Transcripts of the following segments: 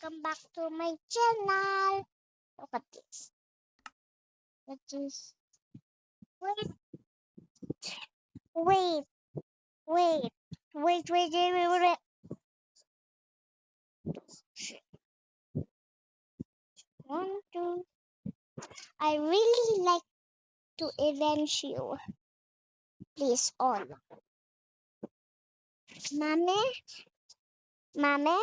welcome back to my channel. Look at this. It is wait, wait, wait, wait. One, two. I really like to avenge you. Please all. Mame, mame.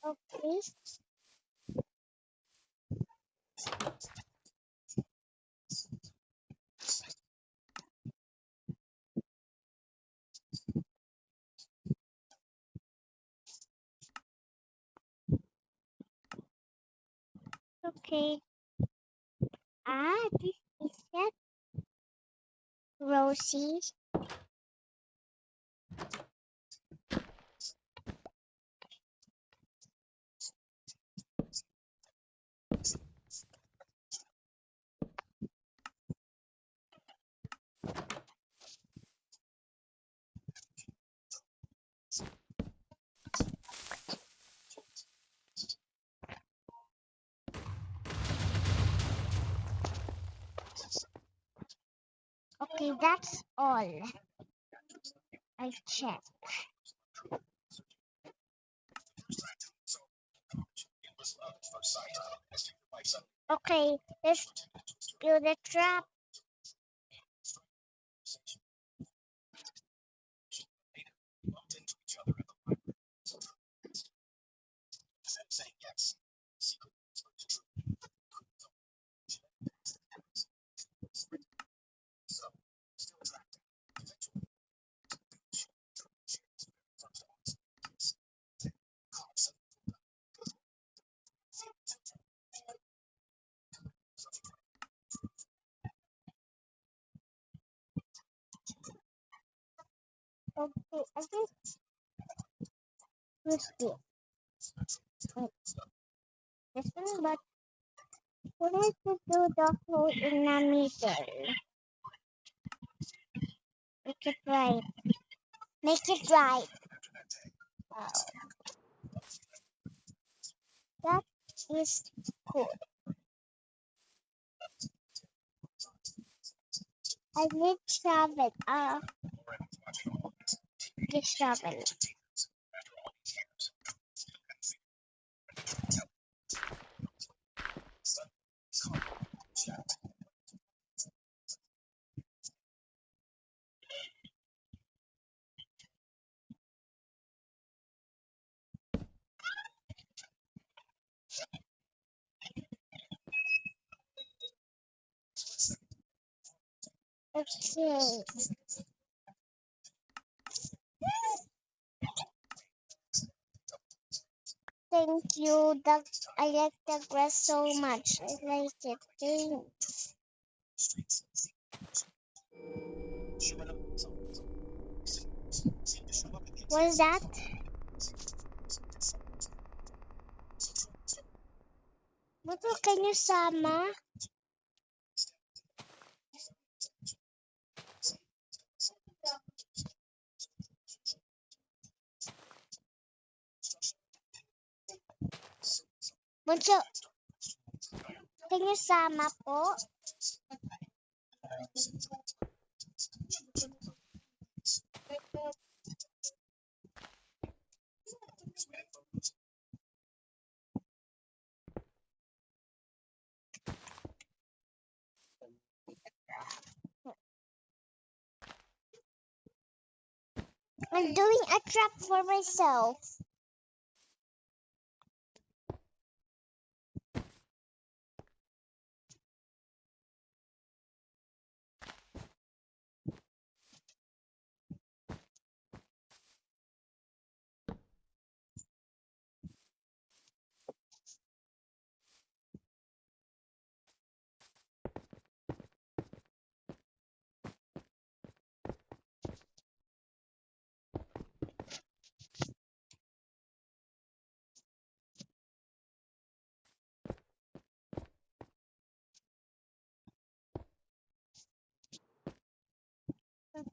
Okay. Okay. This is that Rosie. Okay, that's all. I checked. Okay, let's build a trap. Okay, I think this this one, but we need to do the hole in the middle. Make it right. Make it right. Wow. That is cool. I need shovel. Get shovel. Okay. Thank you. I like the grass so much. I like it. Thanks. What's that? Bunso, can you sama? Bunso, can you sama po? I'm doing a trap for myself.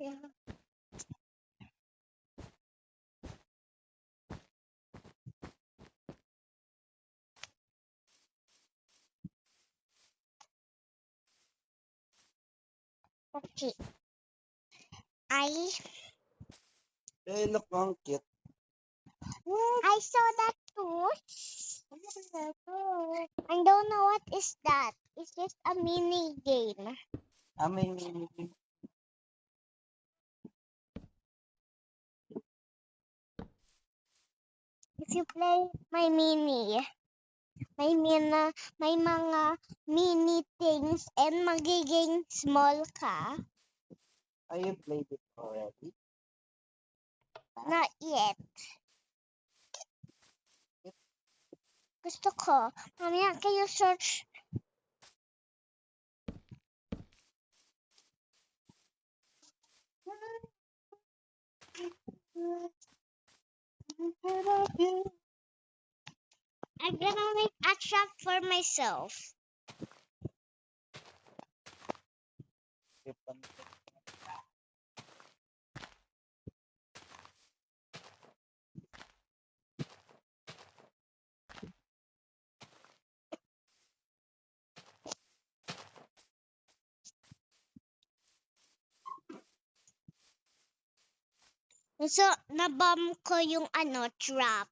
Okay. I look, ang cute. I saw that too. I don't know what is that. It's just a mini game. May If you play my mini, may mga mini things and magiging small ka. Are you played it already? Not yet. Gusto ko. Mamaya kayo search. I'm gonna make a trap for myself. So, nabomb ko yung trap.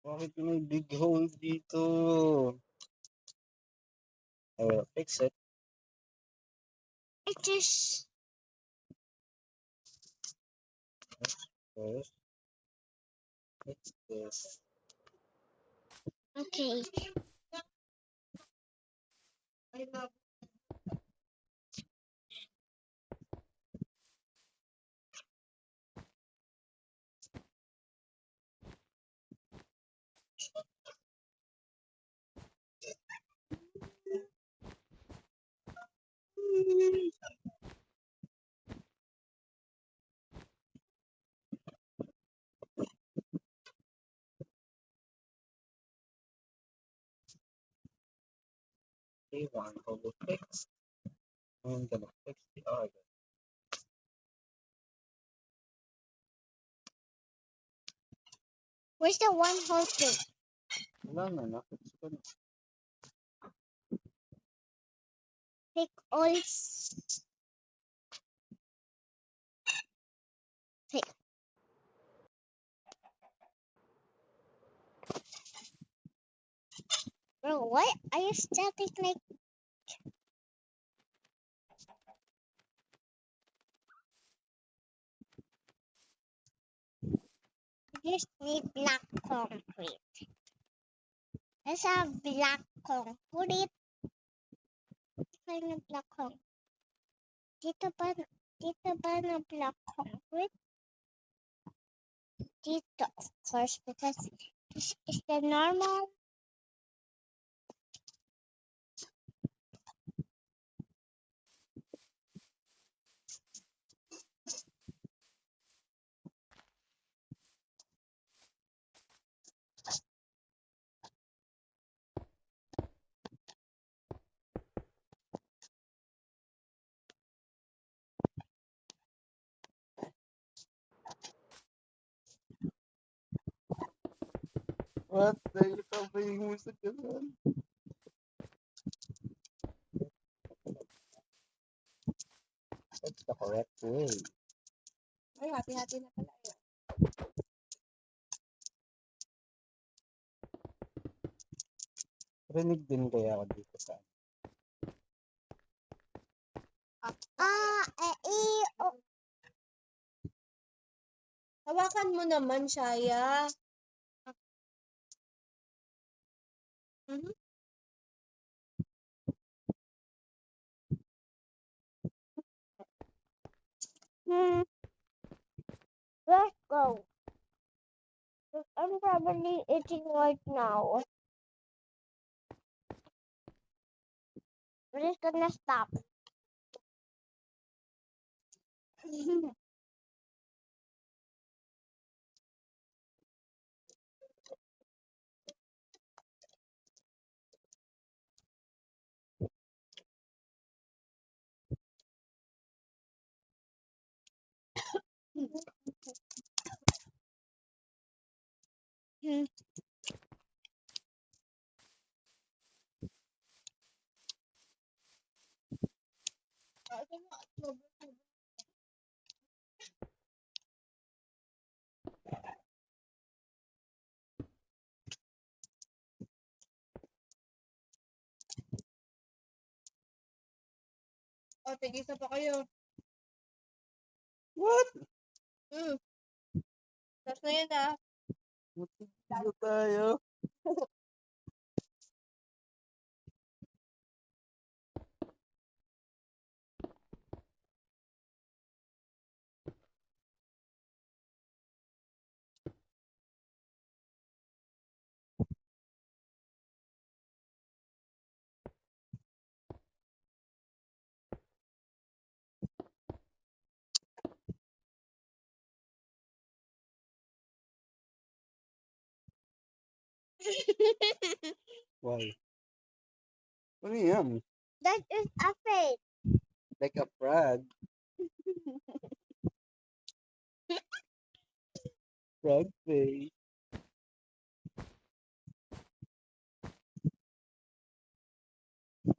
Bakit may big hole dito? I will fix it. It is. First, fix this. Okay. One hole fixed. I'm gonna fix the other. Where's the one hole thing? Wala na, na-fix ko na. Take all. Take. Bro, what are you static like? You just need black concrete. Let's have black concrete. Kind of black concrete. Dito ba na black concrete? Dito, of course, because this is the normal. What? Dahil ikaw ba yung gusto ko nun? That's the correct way. Ay, hati-hati na pala. Rinig din kaya ako dito sa Hawakan mo naman, Shaya. Let's go. I'm probably eating right now. We're just gonna stop. Hmm. O, tigisa pa kayo. What? Tapos na yun ah. Dito tayo. Why? Ano yan? That is a fake. Like a frog. Frog face.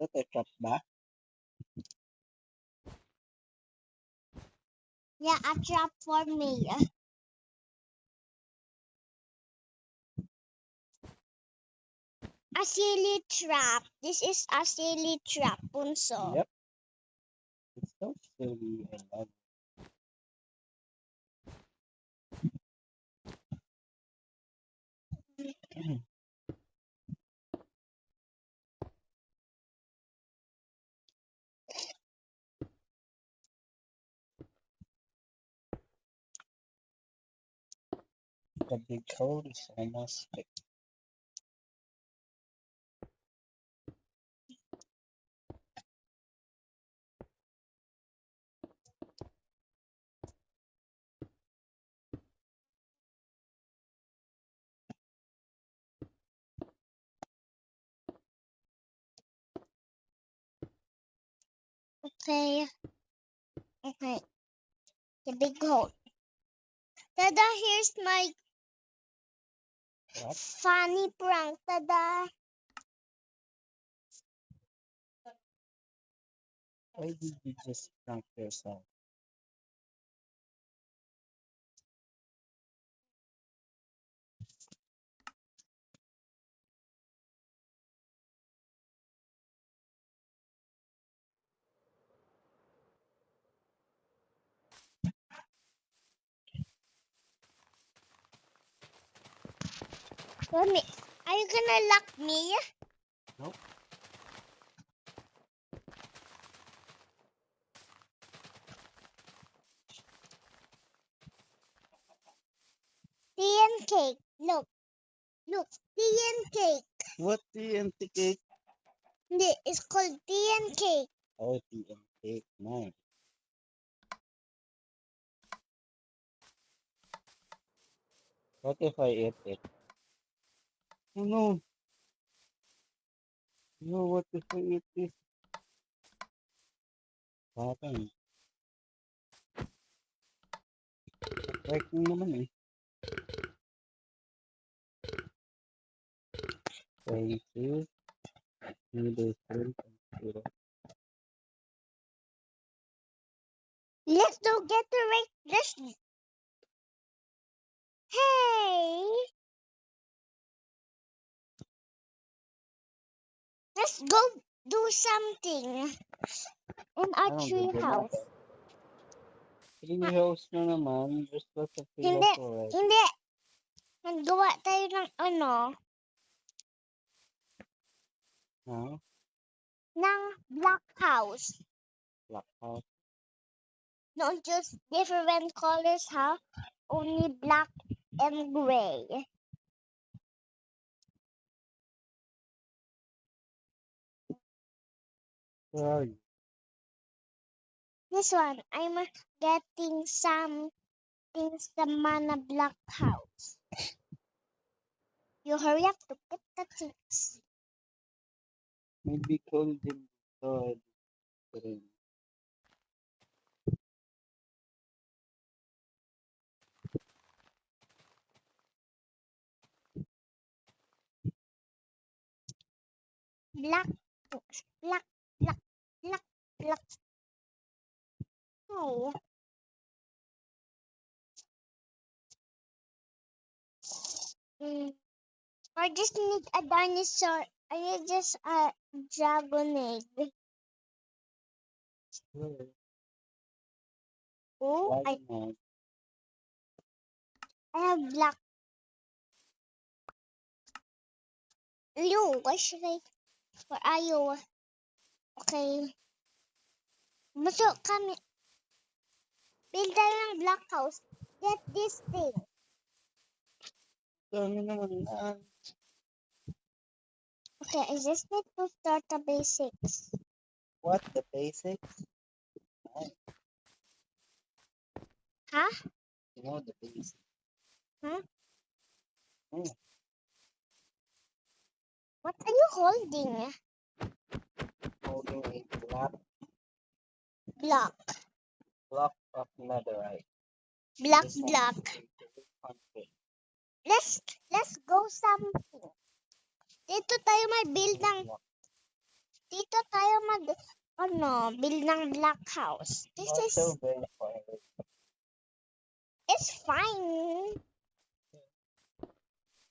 That a trap ba? Yeah, a trap for me. A silly trap. This is a silly trap, Punso. Yep. It's so silly. I love it. The big code is almost fixed. Okay. Okay. The big hole. Tada, here's my What? funny prank. Tada. Why did you just prank yourself? Mommy, are you gonna lock me? Nope. Tea and cake. Look. Look. Tea and cake. What TNT cake? It's called tea and cake. Oh, TNT cake. Nice. What if I eat it? Oh no. No, what if I eat this? What happened? Working naman eh. Thank you. Noodles and zero. Let's go get the right. Hey. Let's go do something in our Anong tree gagawin house. natin? Treehouse na naman. There's lots of Hindi. treehouse already. Hindi. Naggawa tayo ng Huh? ng black house. Black house. Not just different colors, ha? Only black and gray. Where are you? This one, I'm getting some things the mana black house. You hurry up to get the things. Maybe cold in the rin. black things. Black, black, black, black. Oh. I just need a dinosaur. I need just a dragon egg. Oh, Dragon egg. I have black. You, where should I? Where are you? Okay. Masuk kami. Build tayo ng black house. Get this thing. Dami naman na. Okay, I just need to start the basics. What? The basics? Nice. Huh? You know the basics. Huh? Hmm. What are you holding? Holding a black Block. block of netherite. Black This one block. is a concrete. Let's go something. Dito tayo mag-build ng Block. dito tayo build ng black house. This is Also very far. it's fine.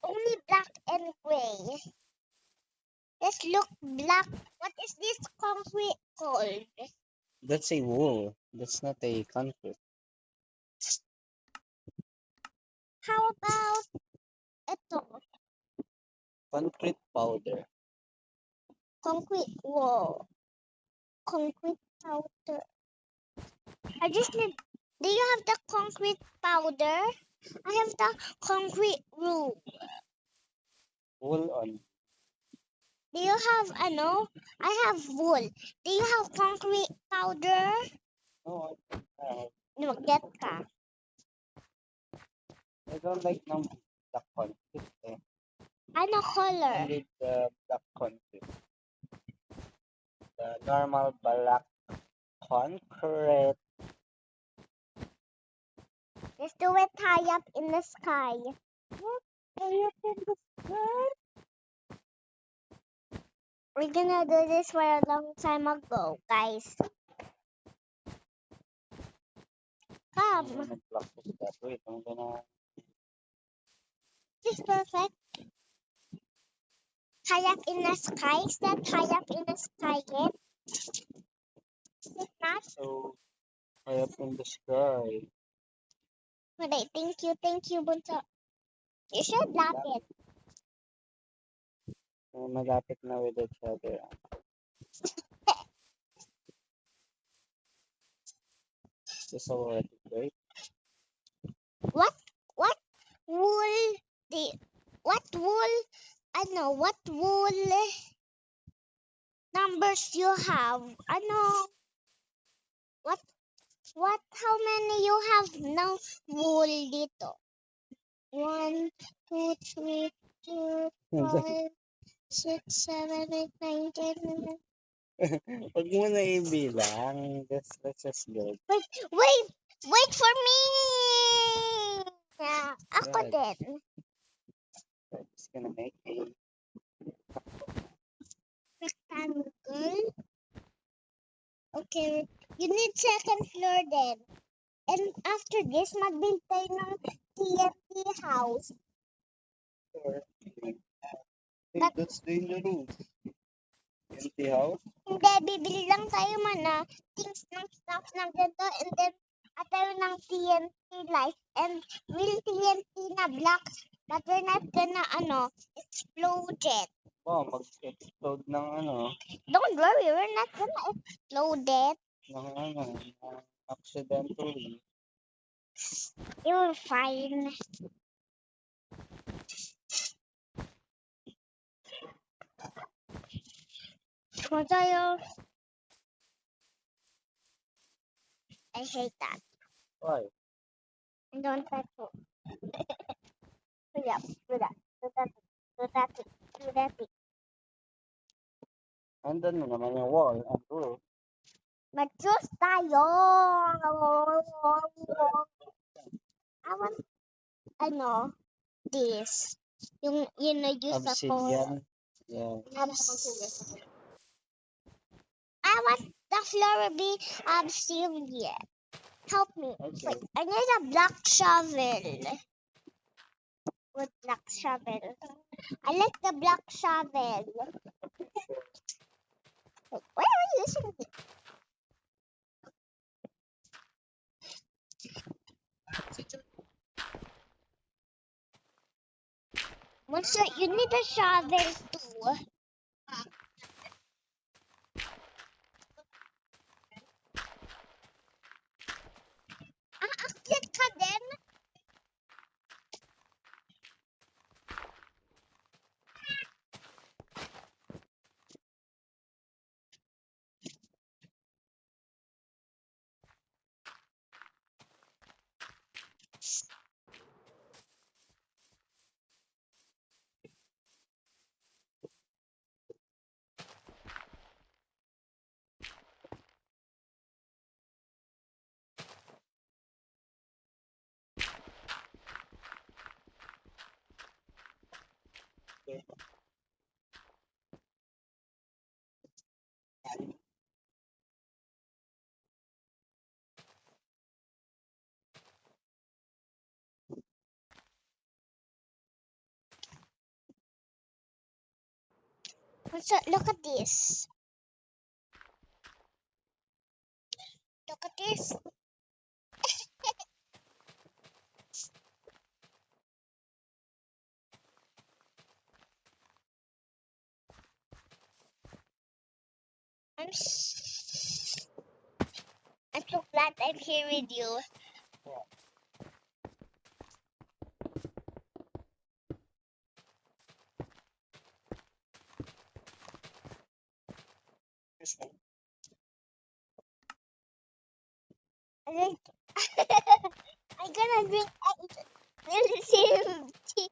Only black and gray. Let's look black. What is this concrete called? That's a wool. That's not a concrete. How about ito? Concrete powder. Concrete wall. Concrete powder. I just need. Do you have the concrete powder? I have the concrete roof. Wool on. Do you have I have wool. Do you have concrete powder? No, I No, get ka. don't like no black concrete. Ano color? Only the black concrete. The normal black concrete. Let's do it high up in the sky. Look, high up in the sky. We're gonna do this for a long time ago, guys. I'm Come. gonna block this that. Wait, I'm gonna. This is perfect. High up in the sky. Is that high up in the sky yet? Is it not? So high up in the sky. Wait, thank you, Bunso. You should lap it. Malapit na with each other. This already great. What wool what wool what wool numbers you have? What how many you have now wool dito? 1, 2, 3, 4, 5, 6, 7, 8, 9, 10, 11. Huwag mo na ibilang. Let's just go. Wait for me! Ako Right. din. I'm just gonna make a Rectangle. Okay, you need second floor then. And after this, mag-build tayo ng TNT house. floor. But- That's dangerous. Empty house? Hindi, bibili lang tayo things ng stuff ng ganito and then tayo ng TNT light and real TNT na blocks but we're not gonna explode it. Oh, mag-explode ng Don't worry, we're not gonna explode it. ng accidentally. You're fine. Kung tayo, I hate that. Why? I don't like to. Yeah, do that. Do that. Andun na naman yung wall and roof. Mag-choose tayo. I want, this. Yung use ako. Obsidian. Yeah. I want the floor be serious. Help me. Okay. Wait, I need a black shovel. With black shovel. I like the black shovel. Wait, why are we using it? Monster, you need a shovel too. Aakyat ka din? Monster, look at this. Look at this. I'm so glad I'm here with you. I think I'm gonna drink tea.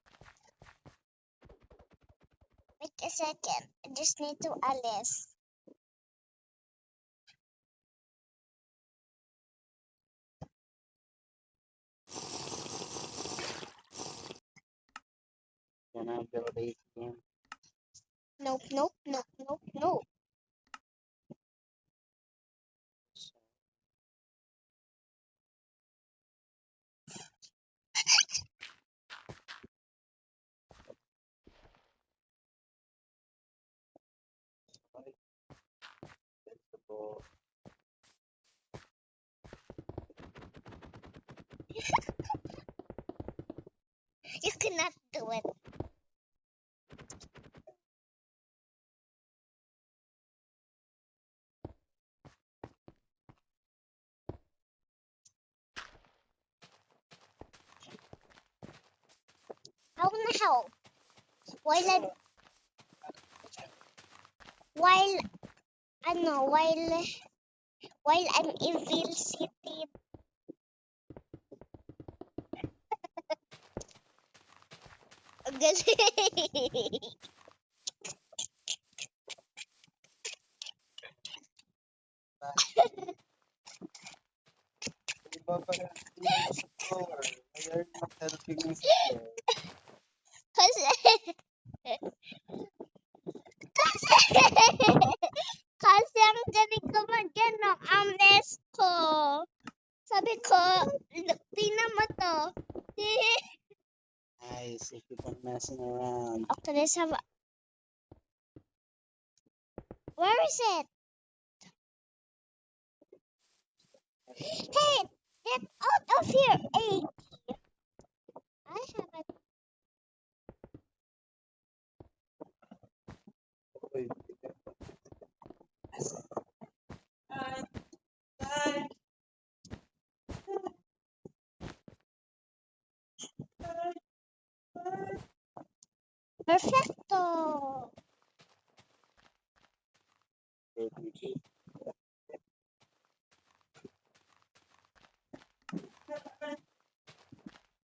Wait a second. I just need to Alice. Can I build a game? Nope, nope, nope, nope, nope. Vegetable. You cannot do it. How now? While while I know while I'm in Ville City. Galing. Di ba pala hindi mo sa floor? Kaya not helping me sa floor. Kasi kasi ang galing ko mag-ano, ang mess ko. Sabi ko, tingnan mo to. Nice, if you keep messing around. Okay, let's have where is it? Hey, get out of here, hey. I haven't. Uy, Perfecto.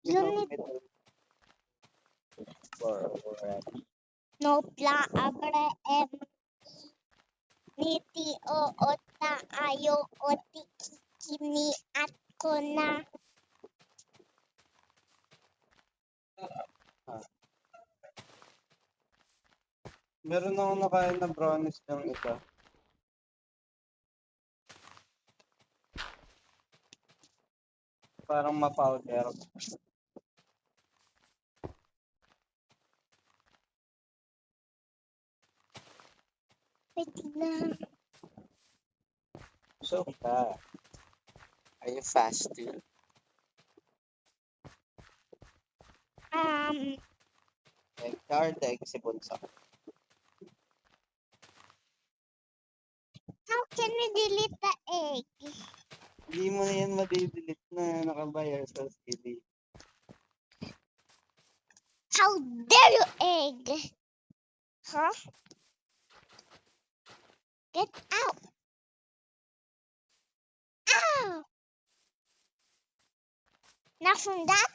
You need no pla abre niti o ota ayo oti kini at ko na. Meron akong nakain na brownies ng isa. Parang ma-powder. Wait lang. So ka. Are you fasting? Egg tart, egg si Bunso. How can we delete the egg? Hindi mo na yan madidelete na nakabayar sa CD. How dare you, egg? Huh? Get out. Ow! Now from that,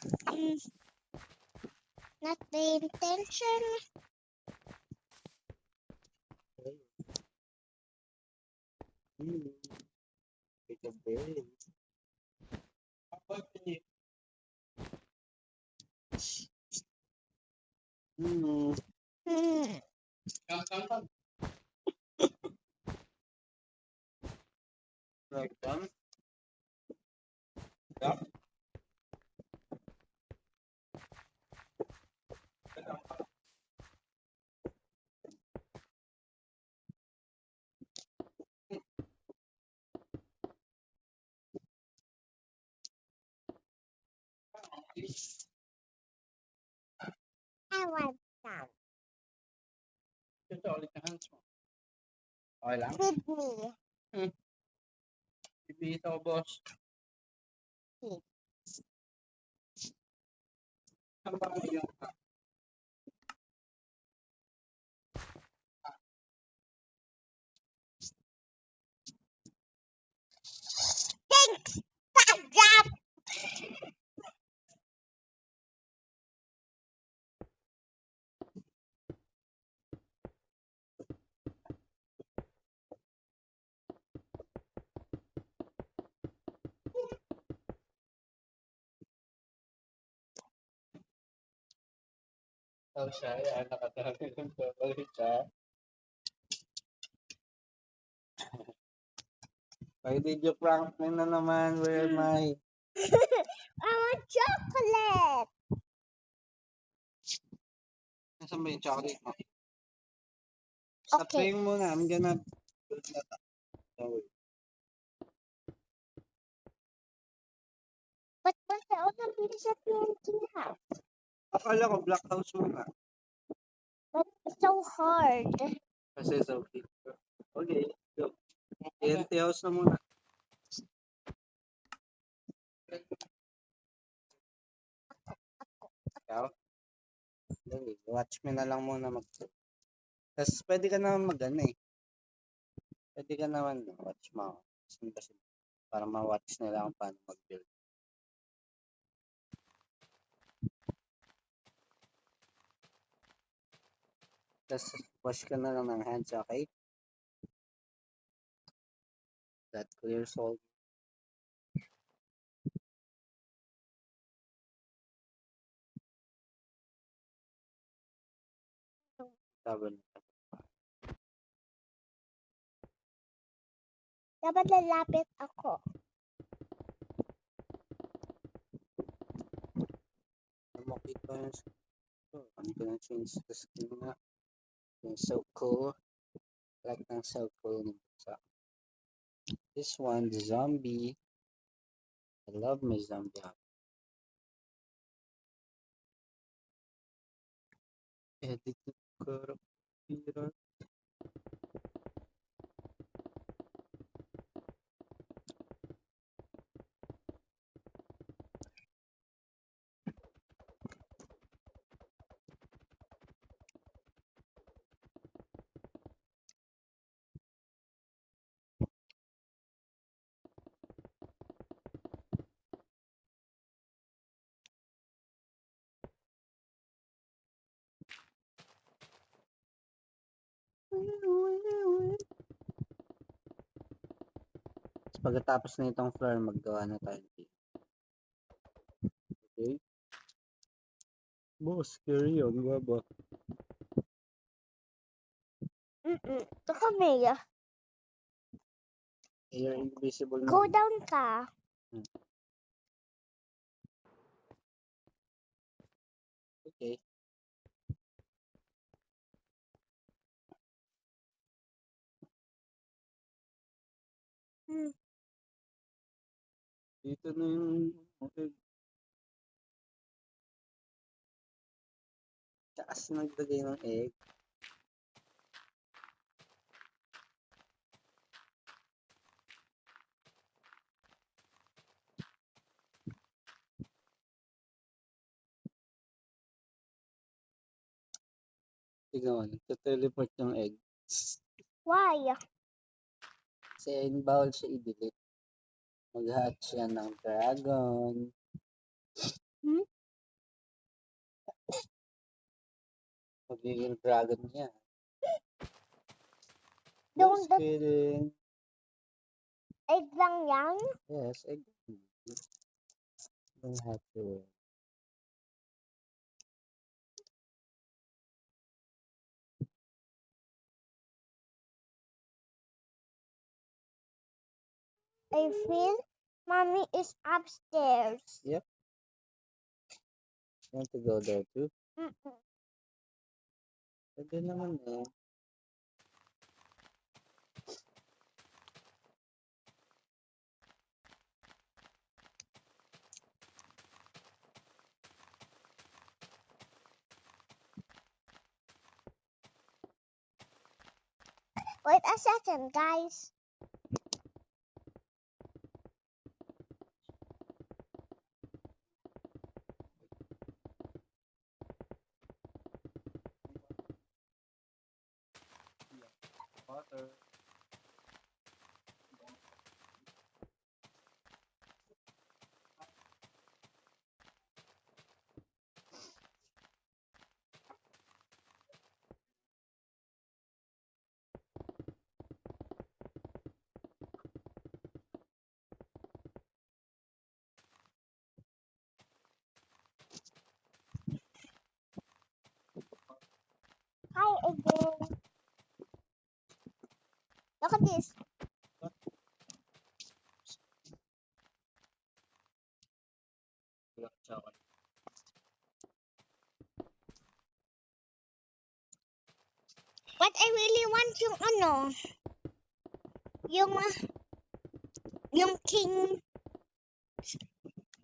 not the intention. Take a break. Hmm. Like them? Yeah. I want some. Ito ulit na hands mo. Okay lang? Feed me. Ibigit ako, boss. Ano ba yung Thanks. Stop. oh, siya? Yan, nakatabi ng babalik siya. Why did you prank me na naman? Where am I? I want chocolate. Nasaan ba yung chocolate mo? Okay. Sabihin mo na, I'm gonna build that up. Don't worry. But there's also pieces of TNT house. Akala ko black house muna. But it's so hard. Kasi so cute. Okay, go. TNT house na muna. Ikaw? Okay, watch me na lang muna mag Tapos pwede ka naman mag-ano eh. Pwede ka naman watch mo. Kasi para ma-watch nila kung paano mag-build. Tapos wash ka na lang ng hands, okay? That clears all. Tawel. Dapat lalapit ako. Makita yung I'm gonna change the skin na. It's so cool. Like ng so cool ni Busa. This one, the zombie. I love my zombie. Edit ko. Pagkatapos na itong floor, maggawa na tayo. Okay? Boss, carry on. Ba ba? Ito kami. You're invisible Go na. down ka. Okay. Dito na yung okay. Taas naglagay ng egg. Tignan mo, nagte-teleport yung egg. Why? Kasi bawal siya i-delete. Mag-hatch yan ng dragon. Hmm? Magiging dragon niya. Don't Just kidding. egg lang yan? Yes, egg. Don't have to. I feel mommy is upstairs. Yep. Want to go there too? Pwede naman eh. Wait a second, guys. Water. Hi again. Look at this. Chocolate. But I really want yung yung king,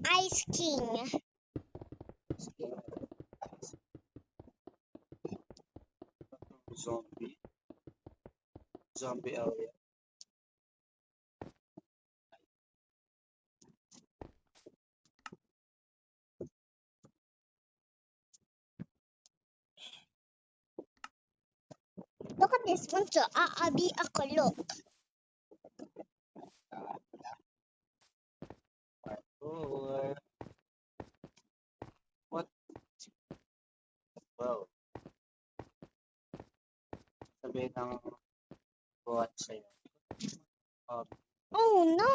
ice king. Zombie. Zombie area. Look at this one too. Aabi ako, look. Or what? Wow. Sabihin ng buhat sa'yo. Oh no.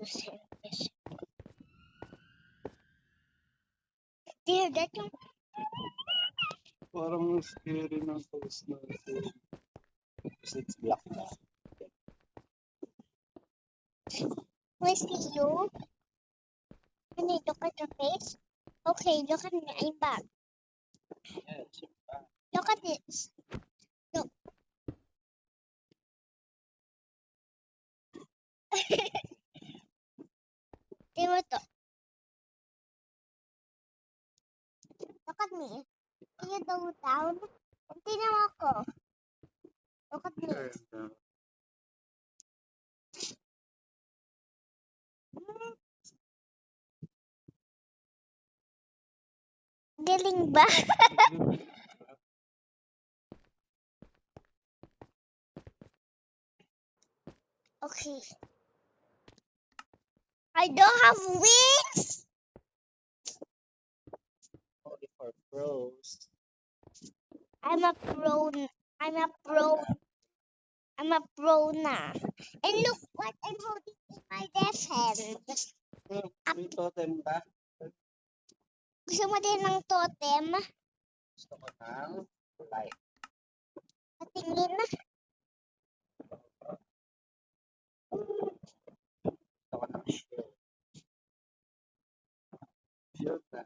Serious. Dear, that yung Parang scary ng post na ito. Kasi it's black na. we see you. Can I look at your face? Okay, look at me. I'm back. Yes. Look at this. Look. Tingnan mo to. Look at me. Can you go down? Tingnan mo ako. Look at me. Galing ba? Okay. I don't have wings. Only for pros. I'm a pro. I'm a pro. I'm a pro na. And look what I'm holding in my left hand. May totem ba? Gusto mo din ng totem? Gusto ko ng light. Patingin na. Gusto ko ng shield. Shield na.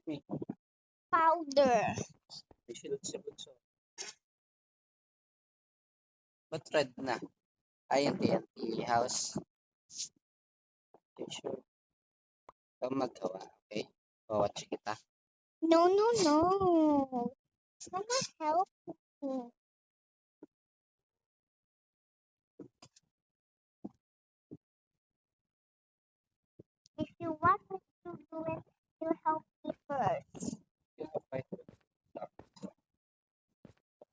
May Powder. shield sa bunso. Ba't red na? Ay, yung TNT house. Okay, sure. Ikaw magawa, okay? Watch kita. No, no, no. It's gonna help me. If you want me to do it, you help me first. Okay.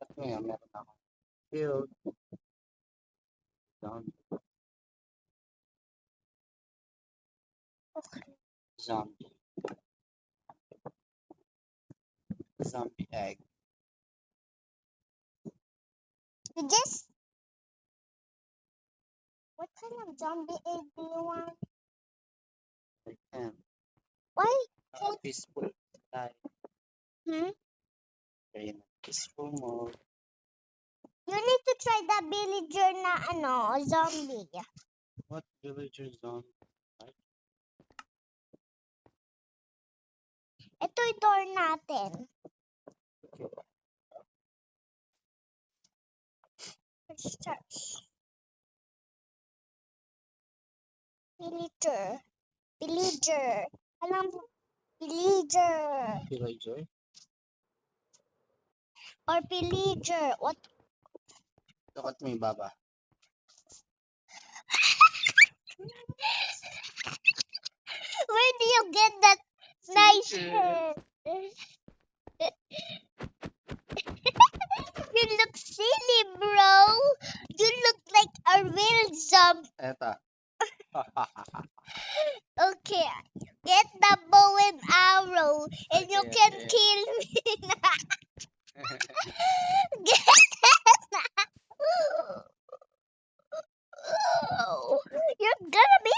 At ngayon, meron ako. Shield. Down. Okay. Zombie. Zombie egg. You just. What kind of zombie egg do you want? And Why? peaceful life. Hmm? In peaceful mode. You need to try the villager na zombie. What villager zombie? Ito i-door natin. Let's start. Villager. Villager. Alam mo, villager. Villager? Or villager. What? Look at me, Baba. Where do you get that nice head? You look silly, bro. You look like a real zombie. Eto. Okay, get the bow and arrow, and you Okay, can okay. kill me. You're gonna be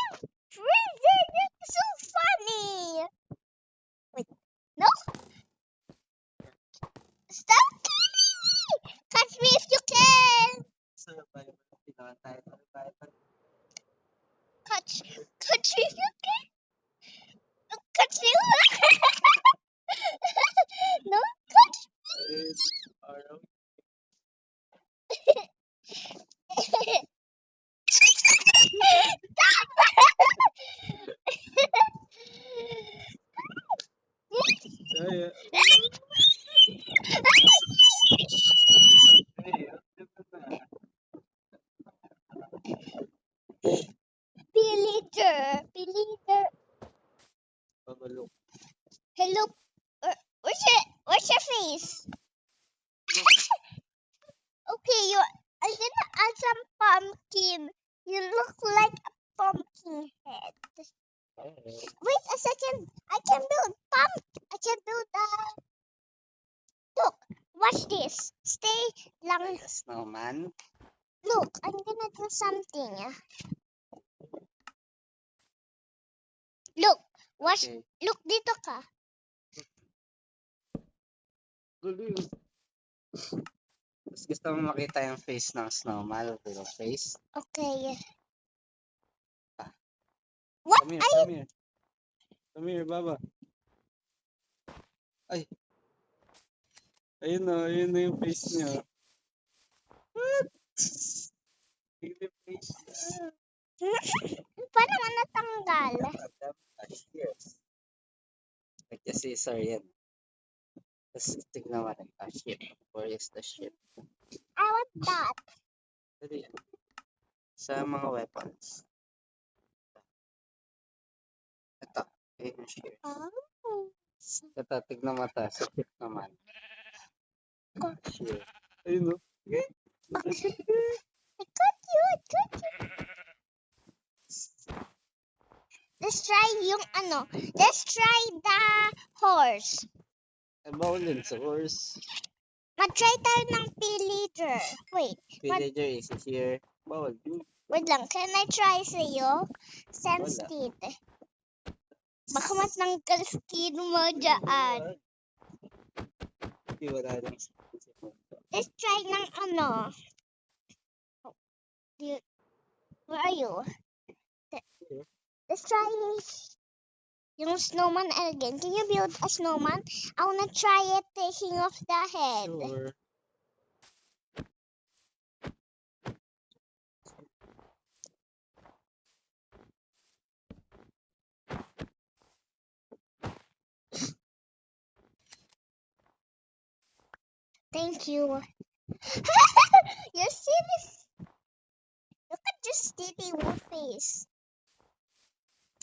freezing. It's so funny. Wait, no. Stop killing me. Catch me if you can. Survival. Pinatay. Survival. Catch me if you can. Catch me. No, catch me. Arrow. Ay, Villager. Babalok. Hello. Where's your face? Okay, I'm gonna add some pumpkin. You look like a pumpkin head. Wait a second. I can build look, watch this. Stay lang. Like a snowman. Look, I'm gonna do something. Look, watch. Okay. Look dito ka. Gulo. Mas gusto mo makita yung face ng snowman, little face. Okay. What? Come here, Ay, come here. Come here, Baba. Ay. Ayun na yung face niya. What? Yung face niya. paano mo natanggal? Yes. Like the scissor yan. Tapos tignan mo rin. Ship. Where is the ship? I want that. Dali yan. Sa mga weapons. Ito. Ayun yung ship. Oh. Ito, tignan mo ito. Sa ship naman. Ship. Ayun o. I got you. Let's try yung Let's try the horse. Bawal yun sa horse. Mag-try tayo ng pillager. Wait, Villager is here. Bawal yun. wait lang. Can I try sa'yo? Sense Wala. kit. Baka matanggal skin mo dyan. Hindi, wala lang. Let's try ng ano. Where are you? Let's try yung snowman again. Can you build a snowman? I wanna try it taking off the head. Sure. Thank you. Your silly. Look at your silly face.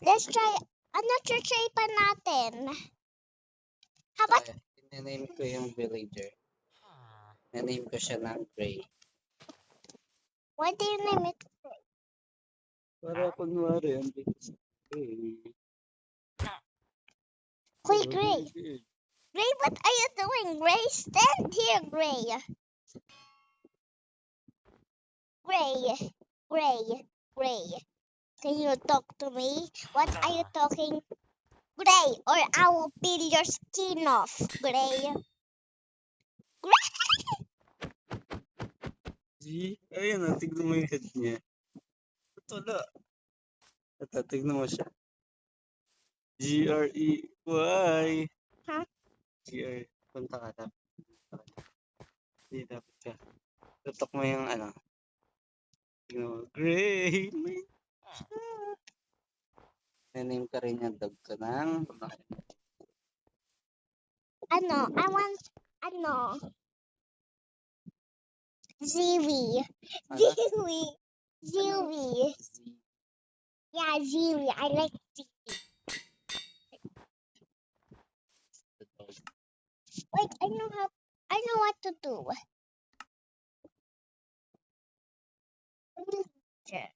Let's try. Another try pa natin. How about Name ko yung villager. Na-name ko siya ng Gray. why do you name it? Para kunwari, ang bilis. Hoy, Gray. Gray, what are you doing? Gray, stand here, Gray. Gray. Gray. Gray. Can you talk to me? What are you talking? Gray, or I will peel your skin off, Gray. Gray! G? Ayun na, tignan mo yung head niya. Ito wala. Ito, tignan mo siya. Grey. Huh? GR. Punta ka dapat. Hindi dapat ka. Tutok mo yung ano. Tignan mo. Gray. Na-name ka rin yung dog ko ng Ano, I want, ano, Ziwi. Ziwi. Ziwi. Yeah, Ziwi. I like Ziwi. Wait, I know what to do. Villager.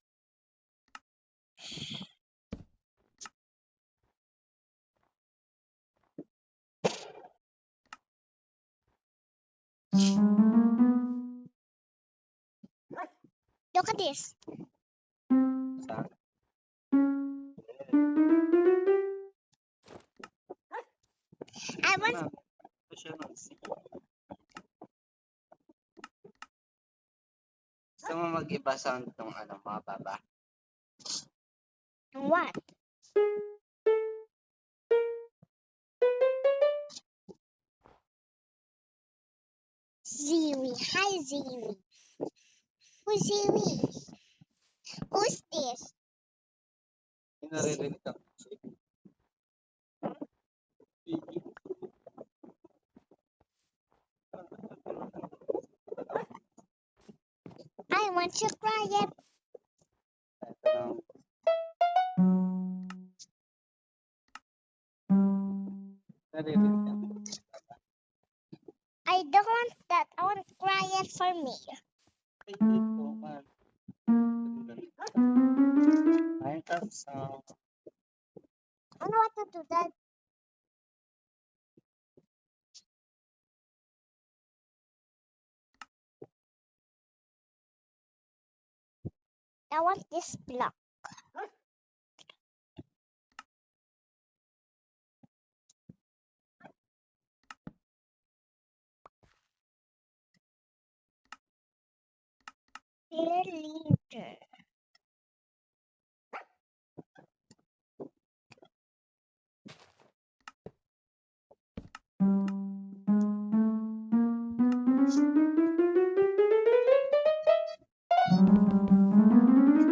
Look at this. I want Gusto mo mag-iba sound ng ano, mga baba? what? Ziwi. Hi, Ziwi. Who's Ziwi? Who's this? Yung naririnig ako. I want to cry it. Ito naririnig ako. I don't want that. I want cry it for me. Ay, ito man. Minecraft song. I know what to do that. I want this block. Villager.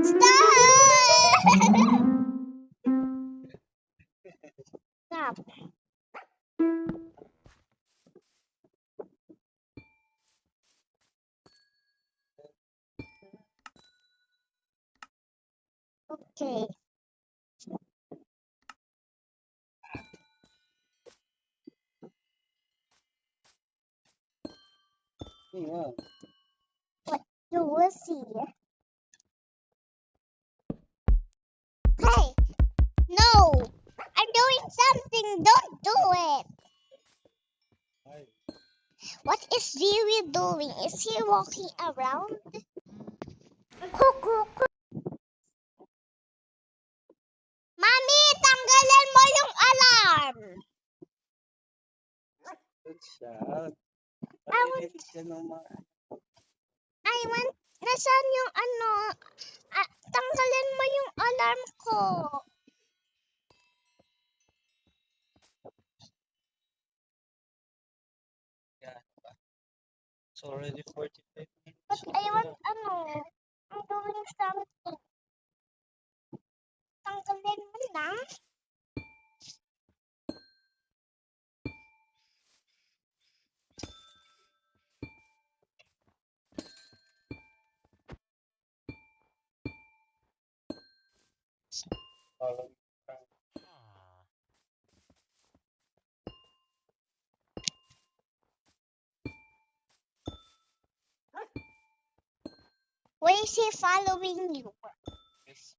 Stop. Stop. Okay. Yeah. You will see. Hey, no! I'm doing something. Don't do it. What is Dewey doing? Is he walking around? Cuckoo. Mami, tanggalan mo yung alarm. Good siya. I want, Pag-edit ka naman. nasaan yung ano? Tanggalan mo yung alarm ko. Yeah. It's already 45 minutes. But I want, I'm doing something. Tanggalin mo na. Follow me. Why is he following you? Yes,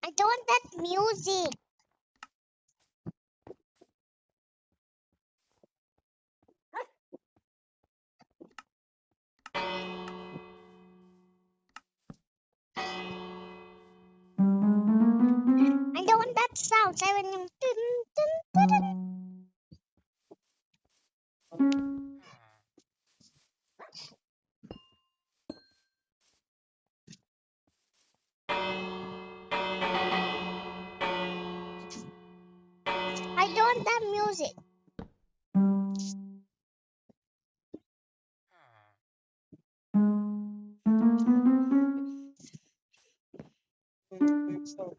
I don't want that music. I don't want that sound. I want yung dun, dun, dun, dun. I don't want that music. So,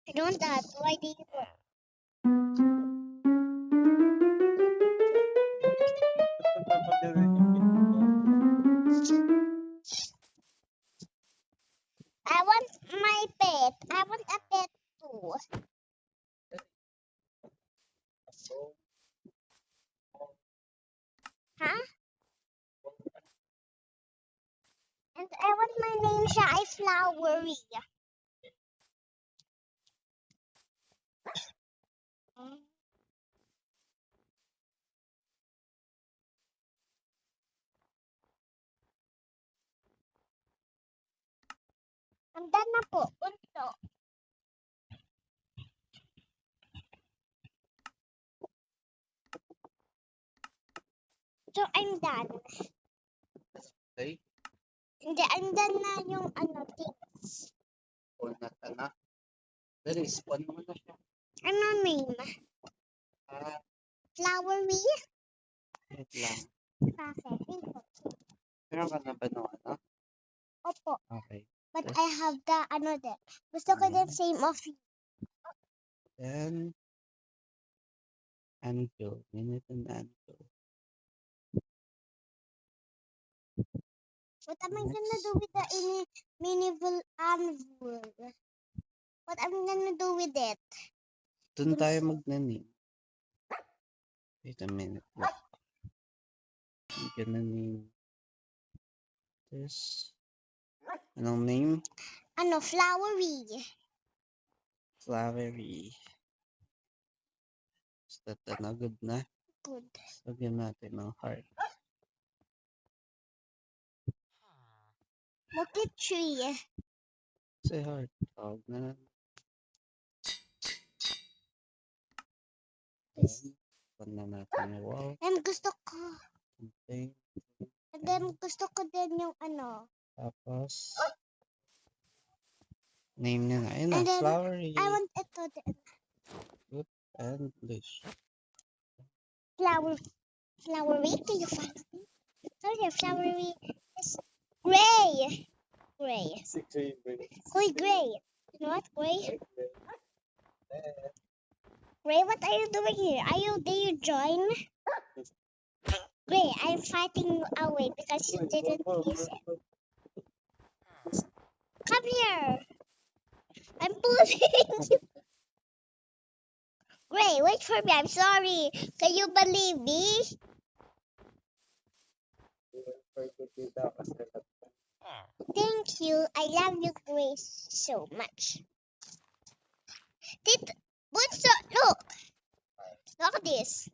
I don't want that. Why do you want? I want my pet. I want a pet too. Huh? And I want my name siya ay Flowery. I'm done na po. Bunso. So, I'm done. okay. Hindi, I'm done na yung things. All na na. Pero spawn mo na siya. Ano name? Ah, Flowery? wait lang. Bakit? Dito. Meron ka na ba no, ano? Opo. Okay. But Yes. I have the din. Gusto ko din same of you. Then, Anvil. Minute and Anvil. What am I gonna do with the minival anvil? What am I gonna do with it? Doon tayo magnanim. Wait a minute. Look. I'm gonna name this. Anong name? Flowery. Flowery. Is that good na? Good. Lagyan natin ng heart. Bakit tree? Say heart. Tawag na. Pan na natin yung wall. And gusto ko. Something. And then gusto ko din yung Tapos, name niya na. Ayun na, And then, Flowery. I want ito din. And this. flowery. Can you follow me? Sorry, flowery is gray. Gray. Gray, gray. You know what, gray? Gray, what are you doing here? Do you join? Gray, I'm fighting away because you didn't listen. Come here. I'm pulling you. Gray, wait for me. I'm sorry. Can you believe me? Thank you. I love you, Gray, so much. Look. Look at this.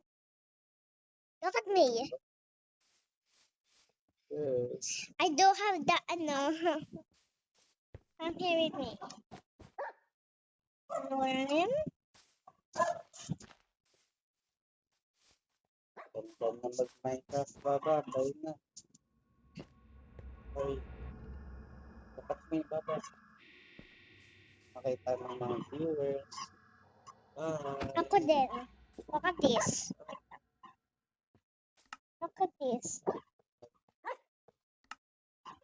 Look at me. I don't have that. No. Come here with me. One. Ganda na mag-Minecraft, Baba. Bye na. Ay, dapat mo yung Baba. Makita ng mga viewers. Bye. Ako din. Look at this. Look at this.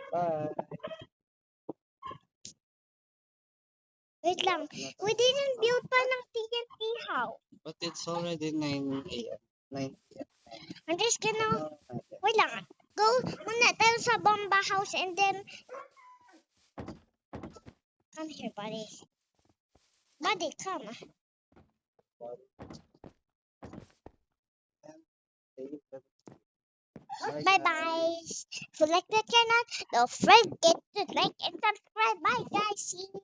Bye. Wait lang. We didn't build pa ng TNT house. But it's already 9 a.m. 9 p.m. I'm just gonna... No, not yet. Wait lang. Go muna tayo sa bomba house and then... Come here, buddy. Buddy, come. Bye-bye. If you like the channel, don't forget to like and subscribe. Bye, guys. See you.